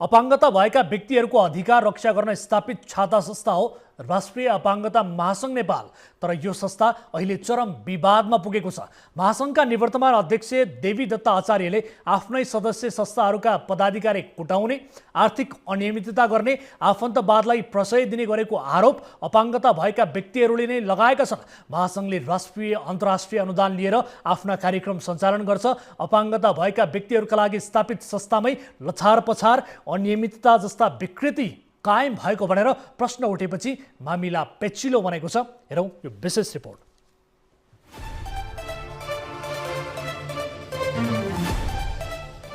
अपाङ्गता भएका व्यक्तिहरूको अधिकार रक्षा गर्न स्थापित छाता संस्था हो राष्ट्रिय अपाङ्गता महासङ्घ नेपाल। तर यो संस्था अहिले चरम विवादमा पुगेको छ। महासङ्घका निवर्तमान अध्यक्ष देवी दत्त आचार्यले आफ्नै सदस्य संस्थाहरूका पदाधिकारी कुटाउने, आर्थिक अनियमितता गर्ने, आफन्तवादलाई प्रशय दिने गरेको आरोप अपाङ्गता भएका व्यक्तिहरूले नै लगाएका छन्। महासङ्घले राष्ट्रिय अन्तर्राष्ट्रिय अनुदान लिएर आफ्ना कार्यक्रम सञ्चालन गर्छ। अपाङ्गता भएका व्यक्तिहरूका लागि स्थापित संस्थामै लछारपछार, अनियमितता जस्ता विकृति कायम भएको भनेर प्रश्न उठेपछि मामिला पेचिलो बनेको छ। हेरौँ यो विशेष रिपोर्ट।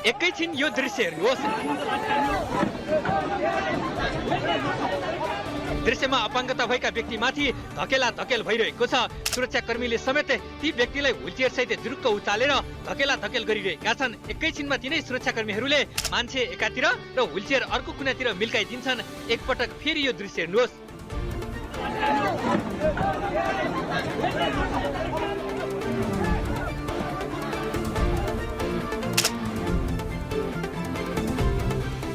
एकैछिन यो दृश्य हेर्नुहोस्। दृश्यमा अपाङ्गता भएका व्यक्तिमाथि धकेला धकेल भइरहेको छ। सुरक्षाकर्मीले समेत ती व्यक्तिलाई व्हिलचेयर सहित जुरुक्क उचालेर धकेला धकेल गरिरहेका छन्। एकैछिनमा तिनै सुरक्षाकर्मीहरूले मान्छे एकातिर र व्हिलचेयर अर्को कुनातिर मिल्काइदिन्छन्। एकपटक फेरि यो दृश्य हेर्नुहोस्।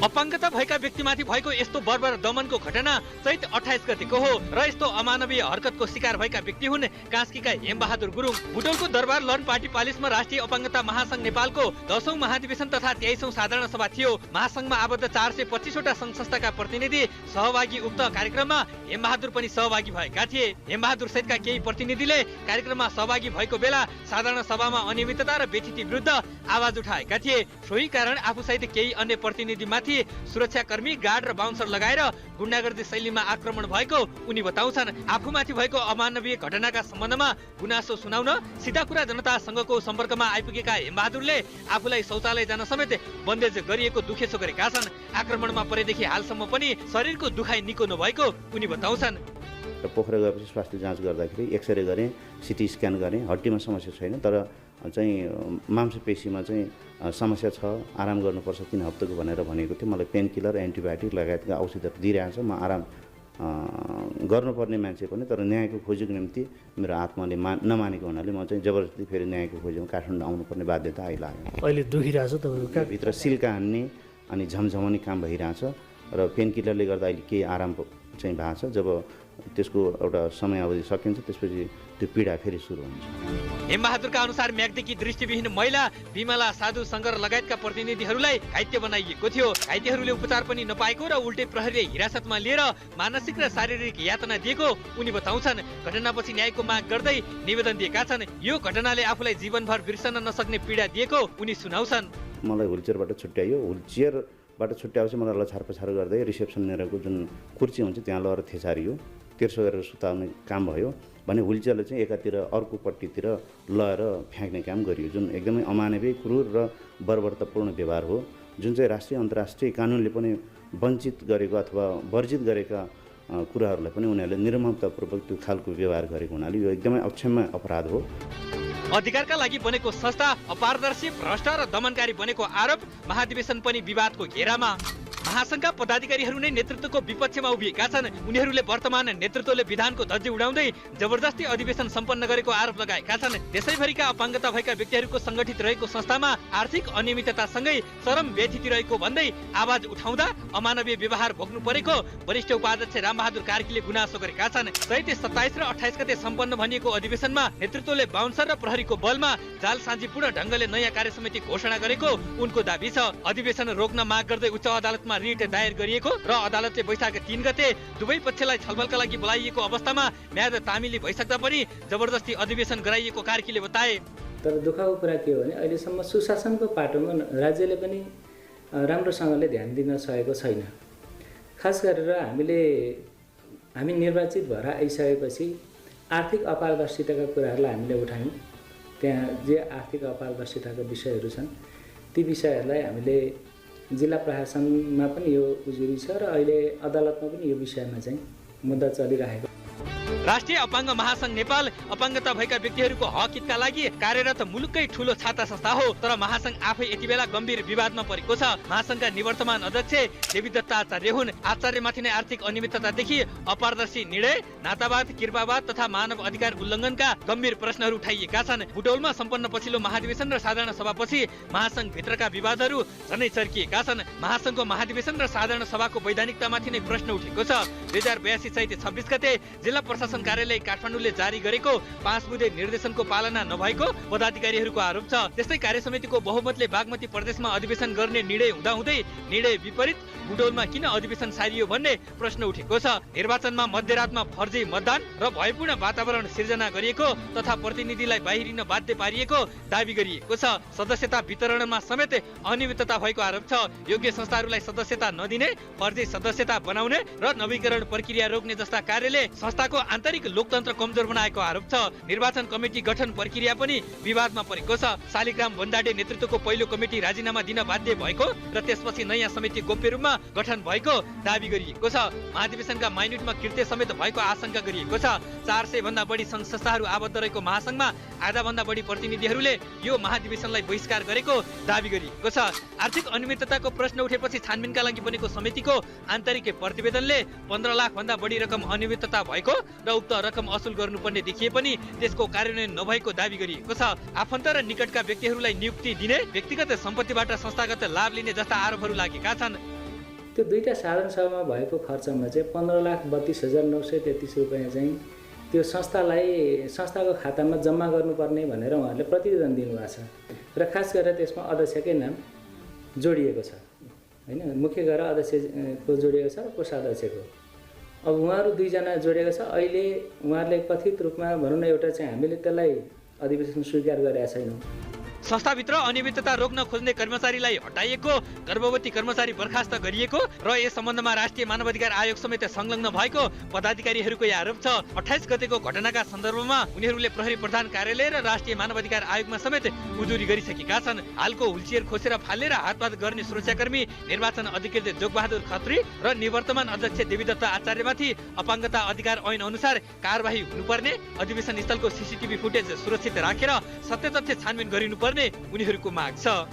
अपाङ्गता भएका व्यक्तिमाथि भएको यस्तो बर्बर दमनको घटना चैत 28 गतेको हो र यस्तो अमानवीय हरकतको शिकार भएका व्यक्ति हुन् कास्कीका हेमबहादुर गुरुङ। बुटोलको दरबार लन पार्टी प्यालेसमा राष्ट्रिय अपाङ्गता महासङ्घ नेपालको 10औं महाधिवेशन तथा 23औं साधारण सभा थियो। महासङ्घमा आबद्ध 425 वटा सङ्घ संस्थाका प्रतिनिधि सहभागी उक्त कार्यक्रममा हेमबहादुर पनि सहभागी भएका थिए। हेमबहादुर सहितका केही प्रतिनिधिले कार्यक्रममा सहभागी भएको बेला साधारण सभामा अनियमितता र बेथिति विरुद्ध आवाज उठाएका थिए। सोही कारण आफूसहित केही अन्य प्रतिनिधिमाथि सुरक्षाकर्मी, गार्ड र बााउन्सर लगाएर गुण्डागर्दी शैलीमा आक्रमण भएको उनी बताउँछन्। आफूमाथि भएको अमानवीय घटनाका सम्बन्धमा गुनासो सुनाउन सिधा कुरा जनता संघको सम्पर्कमा आइपुगेका हेमबहादुरले आफूलाई शौचालय जान समेत बन्देज गरिएको दुखेसो गरेका छन्। आक्रमणमा परेदेखि हालसम्म पनि शरीरको दुखाइ निको नभएको उनी बताउँछन्। पोखरा गएपछि स्वास्थ्य जाँच गर्दाखेरि एक्सरे गरेँ, सिटी स्क्यान गरेँ, हड्डीमा समस्या छैन, तर चाहिँ मांसपेशीमा चाहिँ समस्या छ, आराम गर्नुपर्छ 3 हप्ताको भनेर भनेको थियो। मलाई पेन किलर, एन्टिबायोटिक लगायतका औषधहरू दिइरहेछ। म आराम गर्नुपर्ने मान्छे पनि, तर न्यायको खोजीको निम्ति मेरो आत्माले नमानेको हुनाले म चाहिँ जबरजस्ती फेरि न्यायको खोजीमा काठमाडौँ आउनुपर्ने बाध्यता आइलाग्यो। अहिले दुखिरहेछ तपाईँको भित्र सिल्का हान्ने अनि झमझमाउने काम भइरहेछ र पेन किलरले गर्दा अहिले केही आराम चाहिँ भएको छ। जब त्यसको एउटा समय अवधि सकिन्छ त्यसपछि त्यो पीडा फेरि सुरु हुन्छ। हेमबहादुरका अनुसार म्याग्दीकी दृष्टिविहीन महिला विमला, साधु, शङ्कर लगायतका प्रतिनिधिहरूलाई घाइते बनाइएको थियो। घाइतेहरूले उपचार पनि नपाएको र उल्टे प्रहरीले हिरासतमा लिएर मानसिक र शारीरिक यातना दिएको उनी बताउँछन्। घटनापछि न्यायको माग गर्दै निवेदन दिएका छन्। यो घटनाले आफूलाई जीवनभर बिर्सन नसक्ने पीडा दिएको उनी सुनाउँछन्। मलाई व्हिलचेयरबाट छुट्याइयो। व्हिलचेयरबाट छुट्याएपछि मलाई लछारपछार गर्दै रिसेप्सन लिएको जुन कुर्सी हुन्छ त्यहाँ लगेर थेसारियो, तेर्सो गरेर सुताउने काम भयो भने व्हिलचेयरले चाहिँ एकातिर अर्कोपट्टितिर लगेर फ्याँक्ने काम गरियो, जुन एकदमै अमानवीय, क्रूर र बर्बरतापूर्ण व्यवहार हो, जुन चाहिँ राष्ट्रिय अन्तर्राष्ट्रिय कानुनले पनि वञ्चित गरेको अथवा वर्जित गरेका कुराहरूलाई पनि उनीहरूले निर्ममतापूर्वक त्यो खालको व्यवहार गरेको हुनाले यो एकदमै अक्षम्य अपराध हो। अधिकारका लागि बनेको संस्था अपारदर्शी, भ्रष्ट र दमनकारी बनेको आरोप महाधिवेशन पनि विवादको घेरामा। महासङ्घका पदाधिकारीहरू नै नेतृत्वको विपक्षमा उभिएका छन्। उनीहरूले वर्तमान नेतृत्वले विधानको धज्जी उडाउँदै जबरजस्ती अधिवेशन सम्पन्न गरेको आरोप लगाएका छन्। देशैभरिका अपाङ्गता भएका व्यक्तिहरूको सङ्गठित रहेको संस्थामा आर्थिक अनियमिततासँगै चरम व्यथिति रहेको भन्दै आवाज उठाउँदा अमानवीय व्यवहार भोग्नु परेको वरिष्ठ उपाध्यक्ष रामबहादुर कार्कीले गुनासो गरेका छन्। चैत 27 र 28 गते सम्पन्न भनिएको अधिवेशनमा नेतृत्वले बााउन्सर र प्रहरीको बलमा जालसाजीपूर्ण ढङ्गले नयाँ कार्यसमिति घोषणा गरेको उनको दाबी छ। अधिवेशन रोक्न माग गर्दै उच्च अदालतमा रिट दायर गरिएको र अदालतले वैशाख 3 गते दुवै पक्षलाई छलफलका लागि बोलाइएको अवस्थामा म्याद तामिली भइसक्दा पनि जबरजस्ती अधिवेशन गराइएको कार्कीले बताए। तर दुःखको कुरा के हो भने अहिलेसम्म सुशासनको पाटोमा राज्यले पनि राम्रोसँगले ध्यान दिन सकेको छैन। खास गरेर हामी निर्वाचित भएर आइसकेपछि आर्थिक अपारदर्शिताका कुराहरूलाई हामीले उठायौँ। त्यहाँ जे आर्थिक अपारदर्शिताका विषयहरू छन् ती विषयहरूलाई हामीले जिल्ला प्रशासनमा पनि यो उजुरी छ र अहिले अदालतमा पनि यो विषयमा चाहिँ मुद्दा चलिरहेको। राष्ट्रिय अपाङ्ग महासङ्घ नेपाल अपाङ्गता भएका व्यक्तिहरूको हक हितका लागि कार्यरत मुलुककै ठूलो छाता संस्था हो, तर महासङ्घ आफै यति बेला गम्भीर विवादमा परेको छ। महासङ्घका निवर्तमान अध्यक्ष देवीदत्त आचार्य हुन्। आचार्यमाथि नै आर्थिक अनियमिततादेखि अपारदर्शी निर्णय, नातावाद, कृपावाद तथा मानव अधिकार उल्लङ्घनका गम्भीर प्रश्नहरू उठाइएका छन्। बुटौलमा सम्पन्न पछिल्लो महाधिवेशन र साधारण सभापछि महासङ्घ भित्रका विवादहरू झनै चर्किएका छन्। महासङ्घको महाधिवेशन र साधारण सभाको वैधानिकतामाथि नै प्रश्न उठेको छ। 2082 चैते 26 गते जिल्ला प्रशासन कार्यालय काठमाडौँले जारी गरेको 5 बुँदे निर्देशनको पालना नभएको पदाधिकारीहरूको आरोप छ। त्यस्तै कार्यसमितिको बहुमतले बागमती प्रदेशमा अधिवेशन गर्ने निर्णय हुँदाहुँदै निर्णय विपरीत बुटौलमा किन अधिवेशन सारियो भन्ने प्रश्न उठेको छ। निर्वाचनमा मध्यरातमा फर्जी मतदान र भयपूर्ण वातावरण सिर्जना गरिएको तथा प्रतिनिधिलाई बाहिरिन बाध्य पारिएको दाबी गरिएको छ। सदस्यता वितरणमा समेत अनियमितता भएको आरोप छ। योग्य संस्थाहरूलाई सदस्यता नदिने, फर्जी सदस्यता बनाउने र नवीकरण प्रक्रिया रोक्ने जस्ता कार्यले संस्थाको आन्तरिक लोकतन्त्र कमजोर बनाएको आरोप छ। निर्वाचन कमिटी गठन प्रक्रिया पनि विवादमा परेको छ। शालिग्राम बन्दाडे नेतृत्वको पहिलो कमिटी राजीनामा दिन बाध्य भएको र त्यसपछि नयाँ समिति गोप्य रूपमा गठन भएको दाबी गरिएको छ। महाधिवेशनका माइनुटमा कृत्य समेत भएको आशंका गरिएको छ। 400 भन्दा बढी सङ्घ संस्थाहरू आबद्ध रहेको महासङ्घमा आधा भन्दा बढी प्रतिनिधिहरूले यो महाधिवेशनलाई बहिष्कार गरेको दाबी गरिएको छ। आर्थिक अनियमितताको प्रश्न उठेपछि छानबिनका लागि बनेको समितिको आन्तरिक प्रतिवेदनले 15 लाख भन्दा बढी रकम अनियमितता भएको र उक्त रकम असुल गर्नुपर्ने देखिए पनि त्यसको कार्यान्वयन नभएको दाबी गरिएको छ। आफन्त र निकटका व्यक्तिहरूलाई नियुक्ति दिने, व्यक्तिगत सम्पत्तिबाट संस्थागत लाभ लिने जस्ता आरोपहरू लागेका छन्। त्यो दुईटा साधारण सभामा भएको खर्चमा चाहिँ 15,32,933 रुपियाँ चाहिँ त्यो संस्थाको खातामा जम्मा गर्नुपर्ने भनेर उहाँहरूले प्रतिवेदन दिनुभएको छ र खास गरेर त्यसमा अध्यक्षकै नाम जोडिएको छ होइन। मुख्य गरेर अध्यक्षको जोडिएको छ र कोषाध्यक्षको। अब उहाँहरू दुईजना जोडिएको छ। अहिले उहाँहरूले कथित रूपमा भनौँ न एउटा चाहिँ हामीले त्यसलाई अधिवेशन स्वीकार गरेका छैनौँ। संस्थाभित्र अनियमितता रोक्न खोज्ने कर्मचारीलाई हटाइएको, गर्भवती कर्मचारी बर्खास्त गरिएको र यस सम्बन्धमा राष्ट्रिय मानवाधिकार आयोग समेत संलग्न भएको पदाधिकारीहरूको आरोप छ। 28 गतेको घटनाका सन्दर्भमा उनीहरूले प्रहरी प्रधान कार्यालय र राष्ट्रिय मानवाधिकार आयोगमा समेत उजुरी गरिसकेका छन्। हालको हुलचेयर खोसेर फाल्ने र हातपात गर्ने सुरक्षाकर्मी निर्वाचन अधिकृत जोगबहादुर खत्री र निवर्तमान अध्यक्ष देवीदत्त आचार्यमाथि अपाङ्गता अधिकार ऐन अनुसार कारबाही हुनुपर्ने, अधिवेशन स्थलको सीसीटीभी फुटेज सुरक्षित राखेर सत्य तथ्य छानबिन गरिनुपर्ने उनीहरूको माग छ।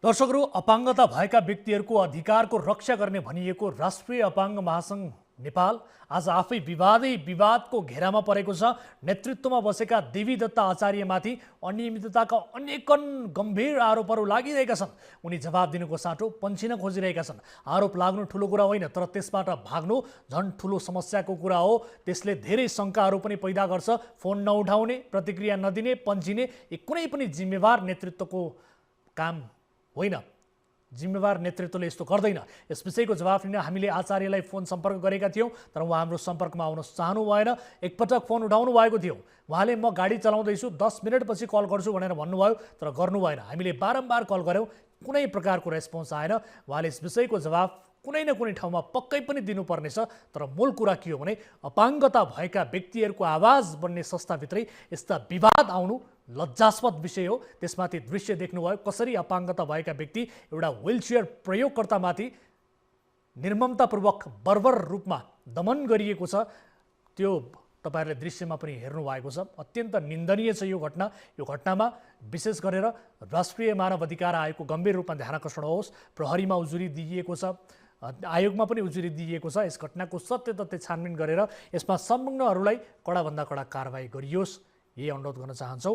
दर्शकहरू, अपाङ्गता भएका व्यक्तिहरूको अधिकारको रक्षा गर्ने भनिएको राष्ट्रिय अपाङ्ग महासङ्घ नेपाल आज आफै विवादको घेरामा परेको छ। नेतृत्वमा बसेका देवीदत्त आचार्यमाथि अनियमितताका अनेकन गम्भीर आरोपहरू लागिरहेका छन्। उनी जवाब दिनुको साटो पन्छिन खोजिरहेका छन्। आरोप लाग्नु ठुलो कुरा होइन, तर त्यसबाट भाग्नु झन् ठुलो समस्याको कुरा हो। त्यसले धेरै शङ्काहरू पनि पैदा गर्छ। फोन नउठाउने, प्रतिक्रिया नदिने, पन्छिने यी कुनै पनि जिम्मेवार नेतृत्वको काम होइन। जिम्मेवार नेतृत्वले यस्तो गर्दैन। यस विषयको जवाफ लिन हामीले आचार्यलाई फोन सम्पर्क गरेका थियौँ, तर उहाँ हाम्रो सम्पर्कमा आउन चाहनु भएन। एकपटक फोन उठाउनु भएको थियो। उहाँले म गाडी चलाउँदैछु, 10 मिनटपछि कल गर्छु भनेर भन्नुभयो, तर गर्नु भएन। हामीले बारम्बार कल गऱ्यौँ, कुनै प्रकारको रेस्पोन्स आएन। उहाँले यस विषयको जवाफ कुनै न कुनै ठाउँमा पक्कै पनि दिनुपर्नेछ। तर मूल कुरा के हो भने अपाङ्गता भएका व्यक्तिहरूको आवाज बन्ने संस्थाभित्रै यस्ता विवाद आउनु लज्जास्पद विषय हो। त्यसमाथि दृश्य देख्नुभयो कसरी अपाङ्गता भएका व्यक्ति एउटा व्हिलचेयर प्रयोगकर्तामाथि निर्ममतापूर्वक बर्बर रूपमा दमन गरिएको छ। त्यो तपाईहरुले दृश्यमा पनि हेर्नु भएको छ। अत्यन्त निन्दनीय छ यो घटना। यो घटनामा विशेष गरेर राष्ट्रिय मानव अधिकार आयोगको गम्भीर रूपमा ध्यानाकर्षण होस्। प्रहरीमा उजुरी दिइएको छ, आयोगमा पनि उजुरी दिइएको छ। यस घटनाको सत्य तथ्य छानबिन गरेर यसमा संलग्नहरूलाई कडाभन्दा कडा कारबाही गरियोस्, यही अनुरोध गर्न चाहन्छौँ।